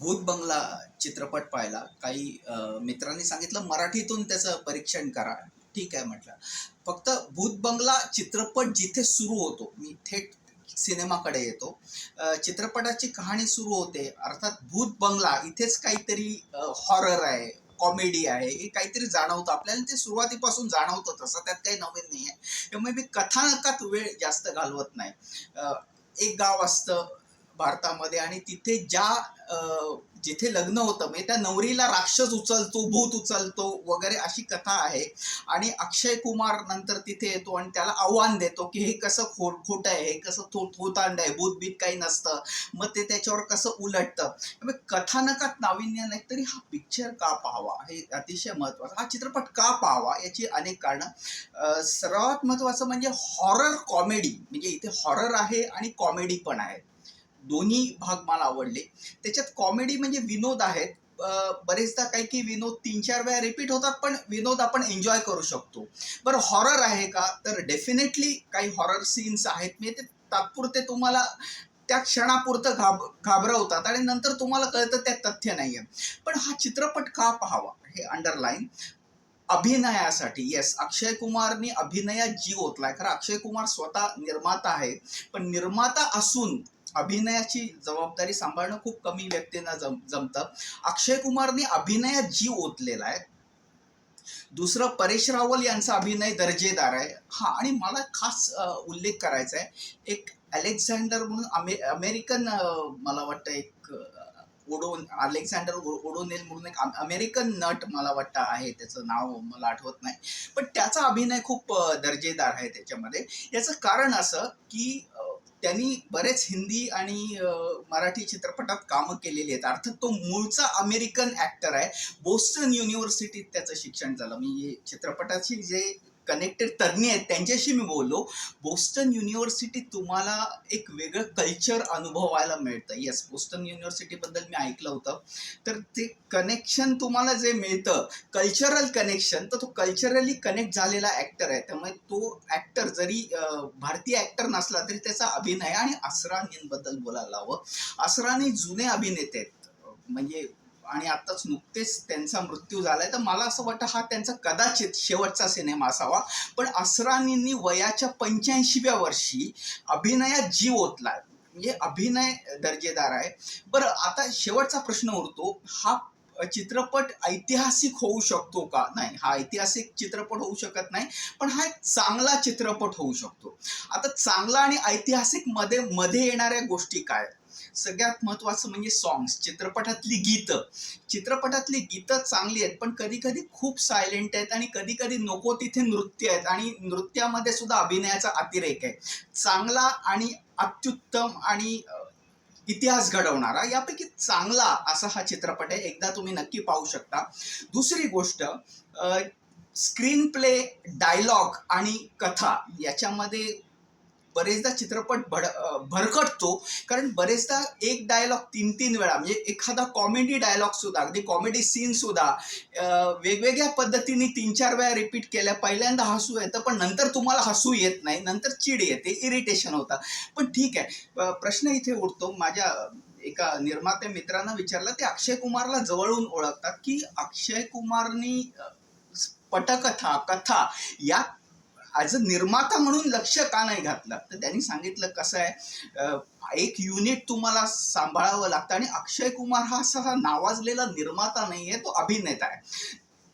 भूत बंगला चित्रपट पाहिला. काही मित्रांनी सांगितलं मराठीतून त्याचं परीक्षण करा. ठीक आहे म्हटलं. फक्त भूत बंगला चित्रपट जिथे सुरू होतो, मी थेट सिनेमाकडे येतो. चित्रपटाची कहाणी सुरू होते. अर्थात भूत बंगला इथेच काहीतरी हॉरर आहे, कॉमेडी आहे, हे काहीतरी जाणवतं आपल्याला. ते सुरुवातीपासून जाणवतं तसं, त्यात काही नवीन नाही आहे. त्यामुळे मी कथानकात वेळ जास्त घालवत नाही. एक गाव असतं भारतामध्ये आणि तिथे जिथे लग्न होतं म्हणजे त्या नवरीला राक्षस उचलतो, भूत उचलतो वगैरे अशी कथा आहे. आणि अक्षय कुमार नंतर तिथे येतो आणि त्याला आव्हान देतो की हे कसं खोटं आहे, हे कसं थोतांड आहे, भूत बीत काही नसतं. मग ते त्याच्यावर कसं उलटतं. त्यामुळे कथानकात नाविन्य नाही तरी हा पिक्चर का पाहावा हे अतिशय महत्त्वाचं. हा चित्रपट का पाहावा याची अनेक कारणं. सर्वात महत्त्वाचं म्हणजे हॉरर कॉमेडी. म्हणजे इथे हॉरर आहे आणि कॉमेडी पण आहे. दोन्ही भाग मला आवडले. त्याच्यात कॉमेडी म्हणजे विनोद आहेत. बरेचदा काही विनोद 3-4 वेळा रिपीट होतात, पण विनोद आपण एन्जॉय करू शकतो. बरं, हॉरर आहे का? तर डेफिनेटली काही हॉरर सीन्स आहेत. म्हणजे ते तात्पुरते तुम्हाला त्या क्षणापुरतं घाबरवतात आणि नंतर तुम्हाला कळतं त्यात तथ्य नाही आहे. पण हा चित्रपट का पाहावा हे अंडरलाईन अभिनयासाठी. येस, अक्षय कुमारने अभिनयात जीव ओतलाय. खरं अक्षय कुमार स्वतः निर्माता आहे, पण निर्माता असून अभिनयाची जबाबदारी सांभाळणं खूप कमी व्यक्तींना जमतं. अक्षय कुमारने अभिनयात जीव ओतलेला आहे. दुसरं, परेश रावल यांचा अभिनय दर्जेदार आहे. हा, आणि मला खास उल्लेख करायचा आहे. एक अलेक्झांडर म्हणून अमेरिकन, मला वाटतं एक अलेक्झांडर ओडोनेल म्हणून एक अमेरिकन नट मला वाटतं आहे, त्याचं नाव मला आठवत नाही. पण त्याचा अभिनय खूप दर्जेदार आहे त्याच्यामध्ये. याचं कारण असं की त्यांनी बरेच हिंदी आणि मराठी चित्रपटात कामं केलेली आहेत. अर्थात तो मूळचा अमेरिकन ॲक्टर आहे. बोस्टन युनिव्हर्सिटीत त्याचं शिक्षण झालं. मी चित्रपटाची जे कनेक्टेड तज्ज्ञ आहेत त्यांच्याशी मी बोललो. बोस्टन युनिव्हर्सिटीत तुम्हाला एक वेगळं कल्चर अनुभवायला मिळतं. येस, बोस्टन युनिव्हर्सिटीबद्दल मी ऐकलं होतं. तर ते कनेक्शन तुम्हाला जे मिळतं, कल्चरल कनेक्शन, तर तो कल्चरली कनेक्ट झालेला ॲक्टर आहे. त्यामुळे तो ॲक्टर जरी भारतीय ॲक्टर नसला तरी त्याचा अभिनय. आणि असरानींबद्दल बोलायला हवं. असरानी जुने अभिनेते आहेत, म्हणजे आणि आत्ताच नुकतेच त्यांचा मृत्यू झालाय. तर मला असं वाटतं हा त्यांचा कदाचित शेवटचा सिनेमा असावा. पण असरानींनी वयाच्या 85व्या वर्षी अभिनयात जीव ओतलाय. म्हणजे अभिनय दर्जेदार आहे. बरं, आता शेवटचा प्रश्न उरतो, हा चित्रपट ऐतिहासिक होऊ शकतो का? नाही, हा ऐतिहासिक चित्रपट होऊ शकत नाही, पण हा एक चांगला चित्रपट होऊ शकतो. आता चांगला आणि ऐतिहासिक मध्ये येणाऱ्या गोष्टी काय? सगळ्यात महत्त्वाचं म्हणजे सॉंग्स, चित्रपटातली गीतं चांगली आहेत, पण कधी कधी खूप सायलेंट आहेत आणि कधी कधी नको तिथे नृत्य आहेत आणि नृत्यामध्ये सुद्धा अभिनयाचा अतिरेक आहे. चांगला आणि अत्युत्तम आणि इतिहास घडवणारा यापैकी चांगला असा हा चित्रपट आहे. एकदा तुम्ही नक्की पाहू शकता. दुसरी गोष्ट, स्क्रीन प्ले, डायलॉग आणि कथा याच्यामध्ये बरेचदा चित्रपट भरकटतो. कारण बरेचदा एक डायलॉग 3-3 वेळा, म्हणजे एखादा कॉमेडी डायलॉग सुद्धा, अगदी कॉमेडी सीन सुद्धा वेगवेगळ्या पद्धतीने 3-4 वेळा रिपीट केल्या. पहिल्यांदा हसू येतं, पण नंतर तुम्हाला हसू येत नाही, नंतर चिड येते, इरिटेशन होतं. पण ठीक आहे, प्रश्न इथे उठतो. माझ्या एका निर्माते मित्रांना विचारलं, ते अक्षय कुमारला जवळून ओळखतात, की अक्षय कुमारनी कथा या ॲज अ निर्माता म्हणून लक्ष का नाही घातलं. तर त्यांनी सांगितलं, कसं आहे, एक युनिट तुम्हाला सांभाळावं लागतं आणि अक्षय कुमार हा असा नावाजलेला निर्माता नाही आहे, तो अभिनेता आहे.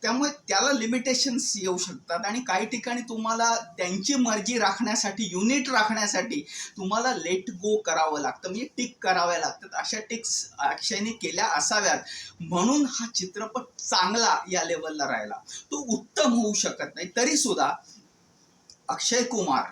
त्यामुळे त्याला लिमिटेशन्स येऊ शकतात आणि काही ठिकाणी तुम्हाला त्यांची मर्जी राखण्यासाठी, युनिट राखण्यासाठी तुम्हाला लेट गो करावं लागतं, म्हणजे टिक कराव्या लागतात. अशा टिक्स अक्षयने केल्या असाव्यात, म्हणून हा चित्रपट चांगला या लेवलला राहिला. तो उत्तम होऊ शकत नाही. तरी सुद्धा अक्षय कुमार,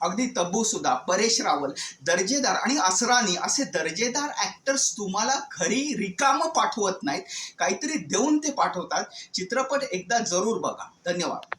अगदी तब्बू सुद्धा, परेश रावल दर्जेदार, आणि असरानी असे दर्जेदार ॲक्टर्स तुम्हाला घरी रिकामं पाठवत नाहीत, काहीतरी देऊन ते पाठवतात. चित्रपट एकदा जरूर बघा. धन्यवाद.